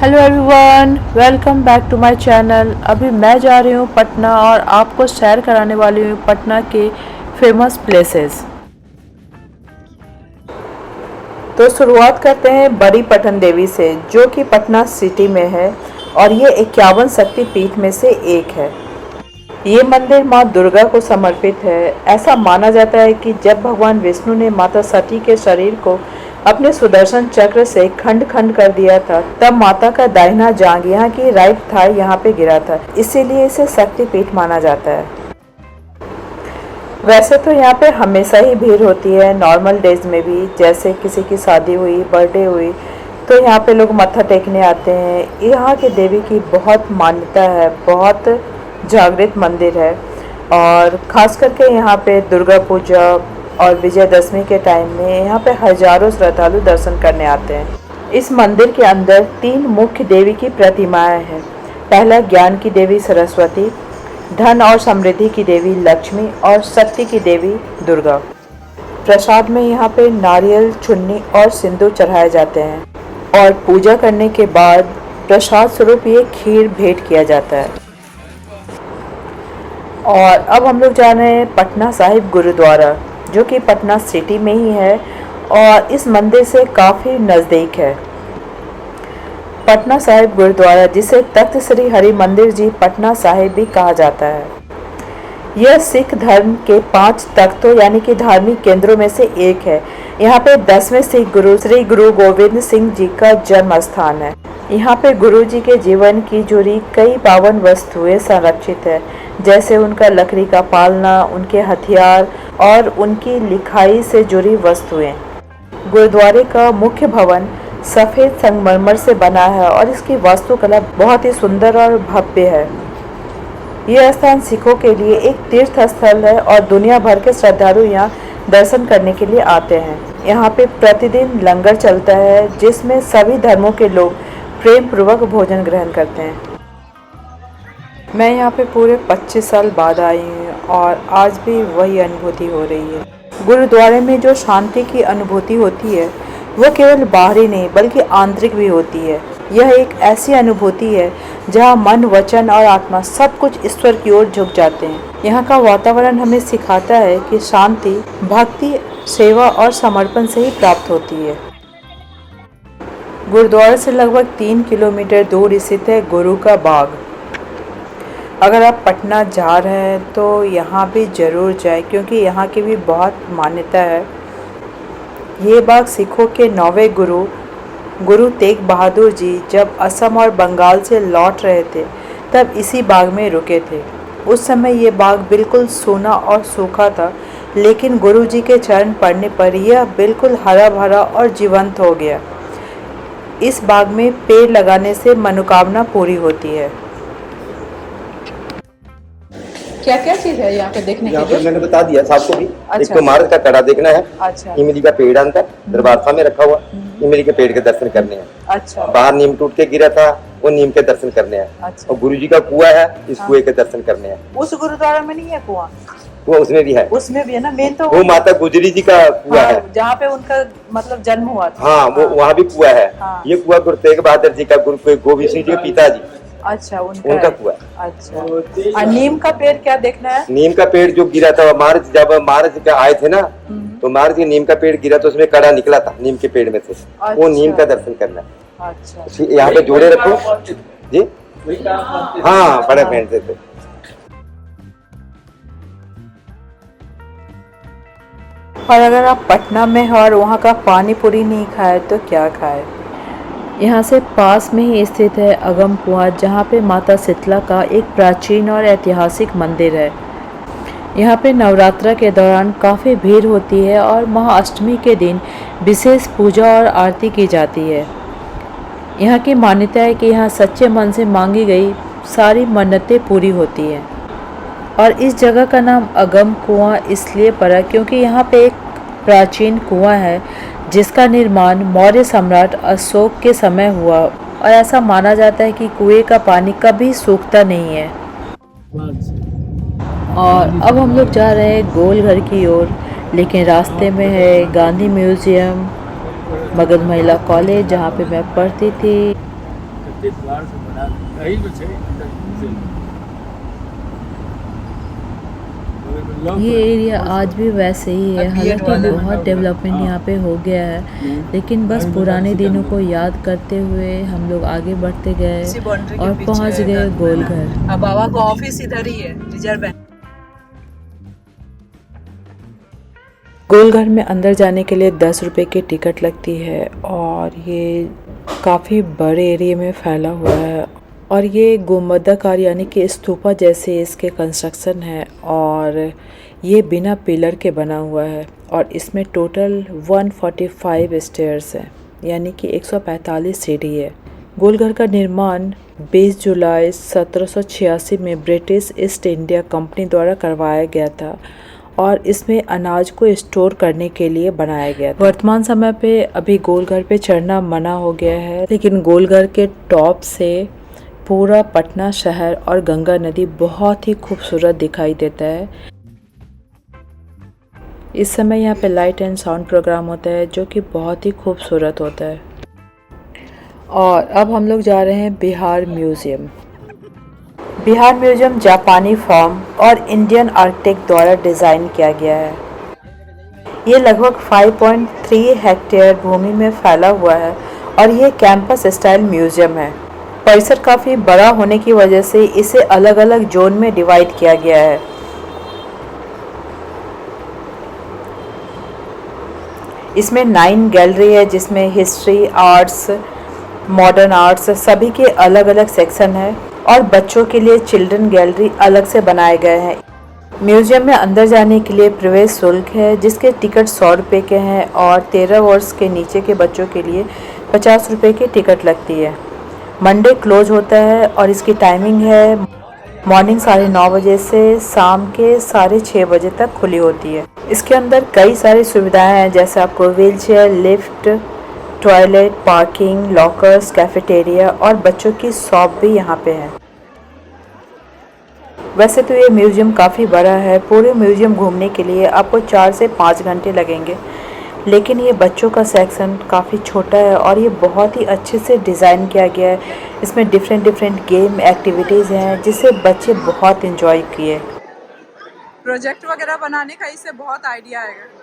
Hello everyone, welcome back to my channel. अभी मैं जा रही हूँ पटना और आपको शेयर कराने वाली हूँ पटना के फेमस प्लेसेस। तो शुरुआत करते हैं बड़ी पटन देवी से, जो कि पटना सिटी में है और ये 51 शक्ति पीठ में से एक है। ये मंदिर माँ दुर्गा को समर्पित है। ऐसा माना जाता है कि जब भगवान विष्णु ने माता सती के शरीर को अपने सुदर्शन चक्र से खंड खंड कर दिया था, तब माता का दाहिना जांघ यहाँ की राइट थाई यहाँ पे गिरा था, इसीलिए इसे शक्तिपीठ माना जाता है। वैसे तो यहाँ पे हमेशा ही भीड़ होती है, नॉर्मल डेज में भी। जैसे किसी की शादी हुई, बर्थडे हुई, तो यहाँ पे लोग मत्था टेकने आते हैं। यहाँ के देवी की बहुत मान्यता है, बहुत जागृत मंदिर है और ख़ास करके यहाँ पे दुर्गा पूजा और विजयदशमी के टाइम में यहाँ पे हजारों श्रद्धालु दर्शन करने आते हैं। इस मंदिर के अंदर 3 मुख्य देवी की प्रतिमाएं हैं। पहला ज्ञान की देवी सरस्वती, धन और समृद्धि की देवी लक्ष्मी और शक्ति की देवी दुर्गा। प्रसाद में यहाँ पे नारियल, चुन्नी और सिंदूर चढ़ाए जाते हैं और पूजा करने के बाद प्रसाद स्वरूप ये खीर भेंट किया जाता है। और अब हम लोग जा रहे हैं पटना साहिब गुरुद्वारा, जो कि पटना सिटी में ही है और इस मंदिर से काफ़ी नज़दीक है। पटना साहिब गुरुद्वारा, जिसे तख्त श्री हरि मंदिर जी पटना साहिब भी कहा जाता है, यह सिख धर्म के 5 तख्तों यानी कि धार्मिक केंद्रों में से एक है। यहाँ पे 10वें सिख गुरु श्री गुरु गोविंद सिंह जी का जन्म स्थान है। यहाँ पे गुरु जी के जीवन की जुड़ी कई पावन वस्तुएं संरक्षित है, जैसे उनका लकड़ी का पालना, उनके हथियार और उनकी लिखाई से जुड़ी वस्तुएं। गुरुद्वारे का मुख्य भवन सफ़ेद संगमरमर से बना है और इसकी वास्तुकला बहुत ही सुंदर और भव्य है। यह स्थान सिखों के लिए एक तीर्थ स्थल है और दुनिया भर के श्रद्धालु यहाँ दर्शन करने के लिए आते हैं। यहाँ पे प्रतिदिन लंगर चलता है, जिसमें सभी धर्मों के लोग प्रेम पूर्वक भोजन ग्रहण करते हैं। मैं यहाँ पे पूरे 25 साल बाद आई हूँ और आज भी वही अनुभूति हो रही है। गुरुद्वारे में जो शांति की अनुभूति होती है वो केवल बाहरी नहीं बल्कि आंतरिक भी होती है। यह एक ऐसी अनुभूति है जहाँ मन, वचन और आत्मा सब कुछ ईश्वर की ओर झुक जाते हैं। यहाँ का वातावरण हमें सिखाता है कि शांति, भक्ति, सेवा और समर्पण से ही प्राप्त होती है। गुरुद्वारे से लगभग 3 किलोमीटर दूर स्थित है गुरु का बाग। अगर आप पटना जा रहे हैं तो यहाँ भी ज़रूर जाएं, क्योंकि यहाँ की भी बहुत मान्यता है। ये बाग सिखों के 9वें गुरु तेग बहादुर जी जब असम और बंगाल से लौट रहे थे, तब इसी बाग में रुके थे। उस समय ये बाग बिल्कुल सूना और सूखा था, लेकिन गुरु जी के चरण पड़ने पर यह बिल्कुल हरा भरा और जीवंत हो गया। इस बाग में पेड़ लगाने से मनोकामना पूरी होती है। क्या क्या चीज है यहाँ पे देखने के लिए? मैंने बता दिया आपको भी। अच्छा, एक तो महाराज का कड़ा देखना है। अच्छा। इमली का पेड़ अंदर दरबार में रखा हुआ, इमली के पेड़ के दर्शन करने हैं। अच्छा। बाहर नीम टूट के गिरा था, वो नीम के दर्शन करने हैं। अच्छा। और गुरु जी का कुआं है, इस कुएं के दर्शन करने हैं। उस गुरुद्वारा में नहीं है कुआं? वो उसमें भी है। उसमें भी है ना, मेन तो वो माता गुजरी जी का कुआं है, जहाँ पे उनका मतलब जन्म हुआ था। हाँ, वो वहाँ भी कुआं है। ये कुआं गुरु तेग बहादुर जी का, गुरु गोविंद सिंह जी के पिताजी, अच्छा, उनका कुआं। अच्छा। और नीम का पेड़ क्या देखना है? नीम का पेड़ जो गिरा था, महाराज जब महाराज आए थे ना, तो महाराज के नीम का पेड़ गिरा तो उसमें कड़ा निकला था नीम के पेड़ में से। वो नीम का दर्शन करना है। अच्छा। यहाँ पे जोड़े रखो जी। हाँ, बड़े पहन से थे। और अगर आप पटना में हो और वहाँ का पानी पूरी नहीं खाए तो क्या खाए? यहाँ से पास में ही स्थित है अगम कुआं, जहाँ पे माता शीतला का एक प्राचीन और ऐतिहासिक मंदिर है। यहाँ पे नवरात्रा के दौरान काफ़ी भीड़ होती है और महाअष्टमी के दिन विशेष पूजा और आरती की जाती है। यहाँ की मान्यता है कि यहाँ सच्चे मन से मांगी गई सारी मन्नतें पूरी होती हैं। और इस जगह का नाम अगम कुआं इसलिए पड़ा क्योंकि यहाँ पे एक प्राचीन कुआं है, जिसका निर्माण मौर्य सम्राट अशोक के समय हुआ और ऐसा माना जाता है कि कुएं का पानी कभी सूखता नहीं है। और अब हम लोग जा रहे हैं गोलघर की ओर, लेकिन रास्ते में है गांधी म्यूजियम, मगध महिला कॉलेज, जहाँ पे मैं पढ़ती थी। व्यवस्थित द्वार से बना कहीं भी છે અંદર ઘૂસેલું। ये एरिया आज भी वैसे ही है, हालांकि बहुत डेवलपमेंट यहाँ पे हो गया है, लेकिन बस पुराने दिनों को याद करते हुए हम लोग आगे बढ़ते गए इसी बाउंड्री के और पीछे पहुँच गए घर गोलघर। अब बाबा का ऑफिस इधर ही है, रिजर्व बैंक। गोलघर में अंदर जाने के लिए 10 रुपए की टिकट लगती है और ये काफ़ी बड़े एरिया में फैला हुआ है और ये गुंबदाकार यानी कि स्तूपा जैसे इसके कंस्ट्रक्शन है और ये बिना पिलर के बना हुआ है और इसमें टोटल 145 स्टेयर्स हैं यानी कि 145 सीढ़ी है। गोलघर का निर्माण 20 जुलाई 1786 में ब्रिटिश ईस्ट इंडिया कंपनी द्वारा करवाया गया था और इसमें अनाज को स्टोर करने के लिए बनाया गया था। वर्तमान समय पे अभी गोलघर पे चढ़ना मना हो गया है, लेकिन गोलघर के टॉप से पूरा पटना शहर और गंगा नदी बहुत ही खूबसूरत दिखाई देता है। इस समय यहाँ पे लाइट एंड साउंड प्रोग्राम होता है जो कि बहुत ही खूबसूरत होता है। और अब हम लोग जा रहे हैं बिहार म्यूज़ियम। बिहार म्यूज़ियम जापानी फॉर्म और इंडियन आर्किटेक्ट द्वारा डिज़ाइन किया गया है। ये लगभग 5.3 हेक्टेयर भूमि में फैला हुआ है और ये कैंपस स्टाइल म्यूज़ियम है। परिसर काफ़ी बड़ा होने की वजह से इसे अलग अलग जोन में डिवाइड किया गया है। इसमें 9 गैलरी है जिसमें हिस्ट्री, आर्ट्स, मॉडर्न आर्ट्स सभी के अलग अलग सेक्शन है और बच्चों के लिए चिल्ड्रन गैलरी अलग से बनाए गए हैं। म्यूज़ियम में अंदर जाने के लिए प्रवेश शुल्क है जिसके टिकट 100 रुपये के हैं और 13 वर्ष के नीचे के बच्चों के लिए 50 रुपये की टिकट लगती है। मंडे क्लोज होता है और इसकी टाइमिंग है मॉर्निंग 9:30 बजे से शाम के 6:30 बजे तक खुली होती है। इसके अंदर कई सारी सुविधाएं हैं जैसे आपको wheelchair, lift, toilet, parking, lockers, cafeteria और बच्चों की शॉप भी यहाँ पे है। वैसे तो ये म्यूज़ियम काफ़ी बड़ा है, पूरे म्यूज़ियम घूमने के लिए आपको 4 से 5 घंटे लगेंगे, लेकिन ये बच्चों का सेक्शन काफ़ी छोटा है और ये बहुत ही अच्छे से डिज़ाइन किया गया है। इसमें डिफरेंट गेम एक्टिविटीज़ हैं जिसे बच्चे बहुत इंजॉय किए। प्रोजेक्ट वगैरह बनाने का इससे बहुत आइडिया आएगा।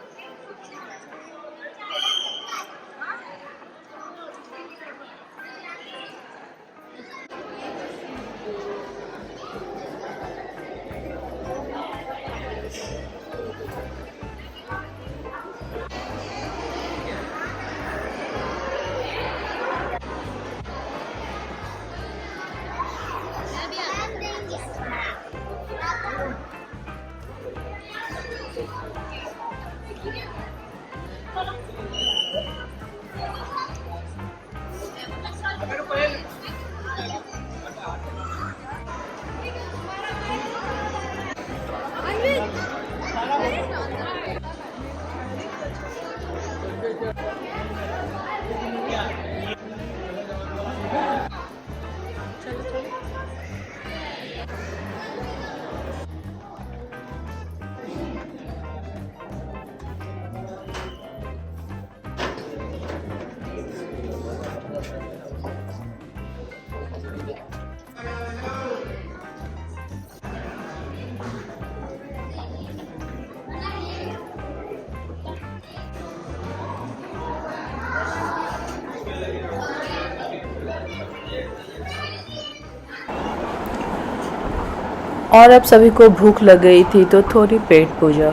और अब सभी को भूख लग गई थी तो थोड़ी पेट पूजा।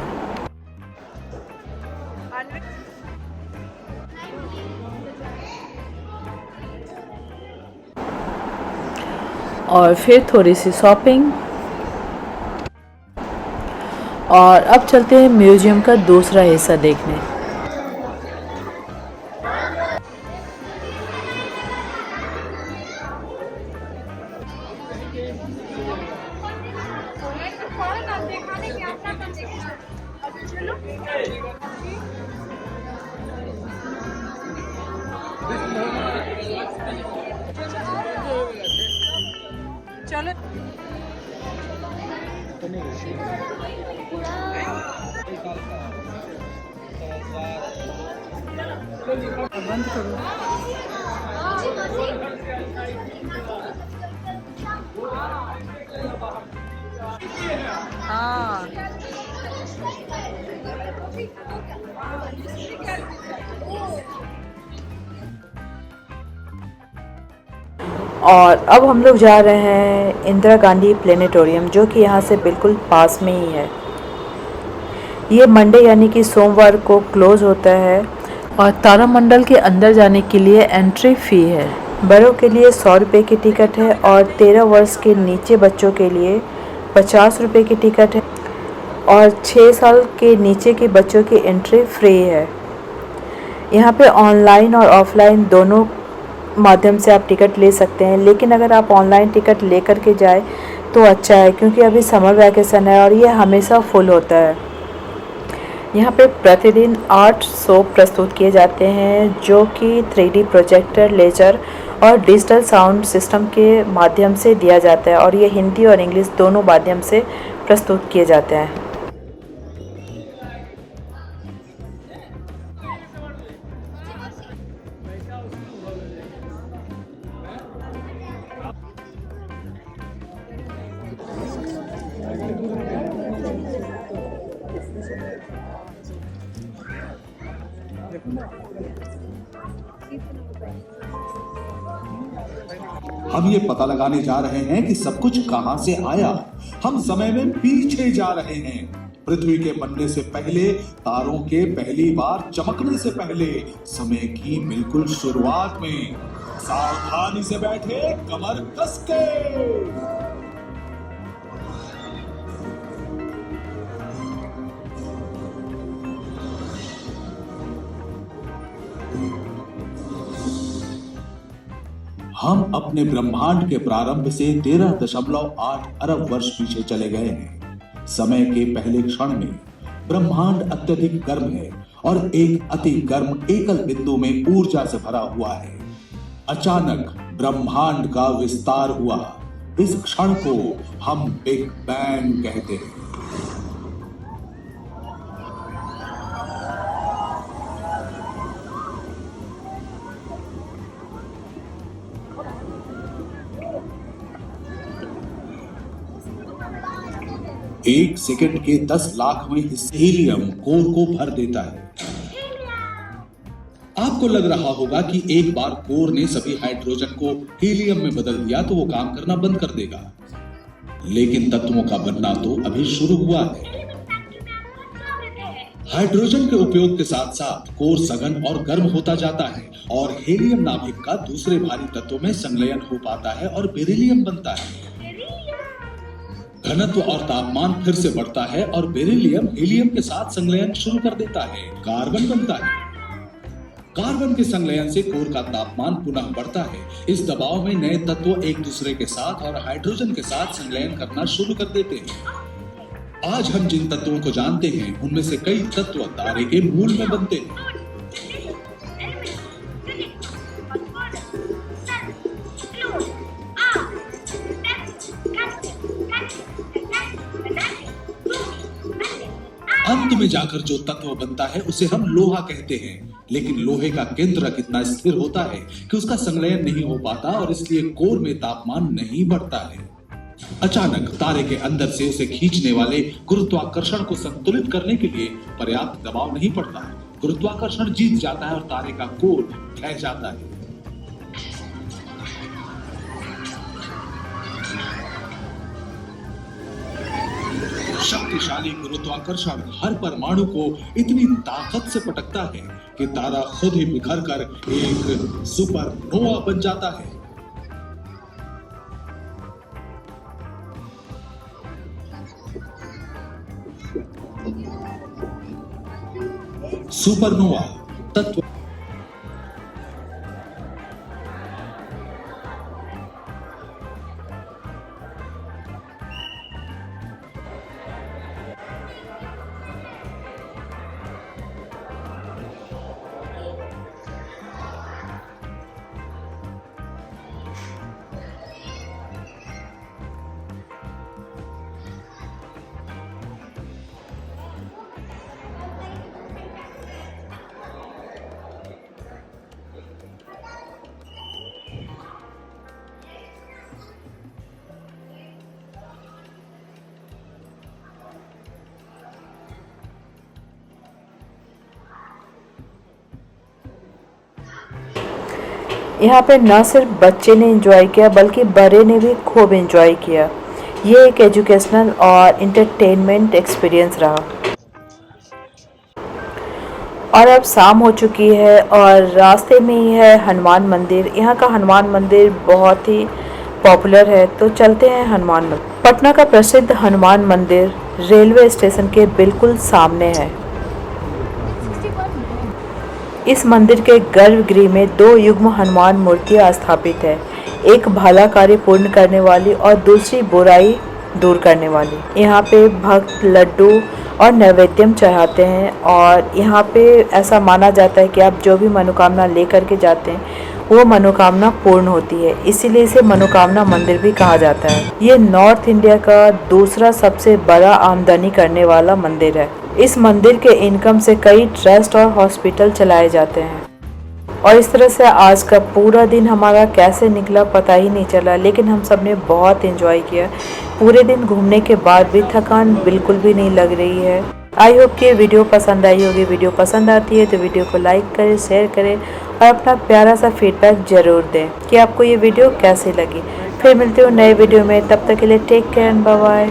और फिर थोड़ी सी शॉपिंग और अब चलते हैं म्यूज़ियम का दूसरा हिस्सा देखने। चलो बंद करो। हाँ और अब हम लोग जा रहे हैं इंदिरा गांधी प्लेनेटोरियम, जो कि यहाँ से बिल्कुल पास में ही है। ये मंडे यानी कि सोमवार को क्लोज होता है और तारामंडल के अंदर जाने के लिए एंट्री फ़ी है। बड़ों के लिए 100 रुपये की टिकट है और 13 वर्ष के नीचे बच्चों के लिए 50 रुपये की टिकट है और 6 साल के नीचे के बच्चों की एंट्री फ्री है। यहाँ पे ऑनलाइन और ऑफलाइन दोनों माध्यम से आप टिकट ले सकते हैं, लेकिन अगर आप ऑनलाइन टिकट ले करके जाए तो अच्छा है, क्योंकि अभी समर वैकेशन है और ये हमेशा फुल होता है। यहाँ पे प्रतिदिन 8 शो प्रस्तुत किए जाते हैं, जो कि 3D प्रोजेक्टर, लेजर और डिजिटल साउंड सिस्टम के माध्यम से दिया जाता है और ये हिंदी और इंग्लिश दोनों माध्यम से प्रस्तुत किए जाते हैं। हम ये पता लगाने जा रहे हैं कि सब कुछ कहां से आया। हम समय में पीछे जा रहे हैं। पृथ्वी के बनने से पहले, तारों के पहली बार चमकने से पहले, समय की बिल्कुल शुरुआत में। सावधानी से बैठे, कमर कस के। हम अपने ब्रह्मांड के प्रारंभ से 13.8 अरब वर्ष पीछे चले गए हैं। समय के पहले क्षण में ब्रह्मांड अत्यधिक गर्म है और एक अति गर्म एकल बिंदु में ऊर्जा से भरा हुआ है। अचानक ब्रह्मांड का विस्तार हुआ। इस क्षण को हम बिग बैंग कहते हैं। एक सेकंड के 10 लाखवें हिस्से हीलियम कोर को भर देता है। आपको लग रहा होगा कि एक बार कोर ने सभी हाइड्रोजन को हीलियम में बदल दिया तो वो काम करना बंद कर देगा, लेकिन तत्वों का बनना तो अभी शुरू हुआ है। हाइड्रोजन के उपयोग के साथ साथ कोर सघन और गर्म होता जाता है और हीलियम नाभिक का दूसरे भारी तत्वों में संलयन हो पाता है और बेरिलियम बनता है। घनत्व और तापमान फिर से बढ़ता है और बेरिलियम हीलियम के साथ संलयन शुरू कर देता है। कार्बन बनता है। कार्बन के संलयन से कोर का तापमान पुनः बढ़ता है। इस दबाव में नए तत्व एक दूसरे के साथ और हाइड्रोजन के साथ संलयन करना शुरू कर देते हैं। आज हम जिन तत्वों को जानते हैं उनमें से कई तत्व तारे के मूल में बनते हैं। अंत में जाकर जो तत्व बनता है उसे हम लोहा कहते हैं, लेकिन लोहे का केंद्रक इतना स्थिर होता है कि उसका संलयन नहीं हो पाता और इसलिए कोर में तापमान नहीं बढ़ता है। अचानक तारे के अंदर से उसे खींचने वाले गुरुत्वाकर्षण को संतुलित करने के लिए पर्याप्त दबाव नहीं पड़ता। गुरुत्वाकर्षण जीत जाता है और तारे का कोर ढह जाता है। शक्तिशाली गुरुत्वाकर्षण हर परमाणु को इतनी ताकत से पटकता है कि तारा खुद ही बिखर कर एक सुपरनोवा बन जाता है। सुपरनोवा तत्व यहाँ पे न सिर्फ बच्चे ने एंजॉय किया बल्कि बड़े ने भी खूब एंजॉय किया। ये एक एजुकेशनल और इंटरटेनमेंट एक्सपीरियंस रहा। और अब शाम हो चुकी है और रास्ते में ही है हनुमान मंदिर। यहाँ का हनुमान मंदिर बहुत ही पॉपुलर है, तो चलते हैं हनुमान मंदिर। पटना का प्रसिद्ध हनुमान मंदिर रेलवे स्टेशन के बिल्कुल सामने है। इस मंदिर के गर्भगृह में 2 युग्म हनुमान मूर्तियां स्थापित है, एक भला कार्य पूर्ण करने वाली और दूसरी बुराई दूर करने वाली। यहाँ पे भक्त लड्डू और नैवेद्यम चढ़ाते हैं और यहाँ पे ऐसा माना जाता है कि आप जो भी मनोकामना लेकर के जाते हैं वो मनोकामना पूर्ण होती है, इसीलिए इसे मनोकामना मंदिर भी कहा जाता है। ये नॉर्थ इंडिया का दूसरा सबसे बड़ा आमदनी करने वाला मंदिर है। इस मंदिर के इनकम से कई ट्रस्ट और हॉस्पिटल चलाए जाते हैं। और इस तरह से आज का पूरा दिन हमारा कैसे निकला पता ही नहीं चला, लेकिन हम सब ने बहुत एंजॉय किया। पूरे दिन घूमने के बाद भी थकान बिल्कुल भी नहीं लग रही है। आई होप कि वीडियो पसंद आई होगी। वीडियो पसंद आती है तो वीडियो को लाइक करें, शेयर करें और अपना प्यारा सा फीडबैक ज़रूर दें कि आपको ये वीडियो कैसी लगी। फिर मिलते हो नए वीडियो में, तब तक के लिए take care and bye bye.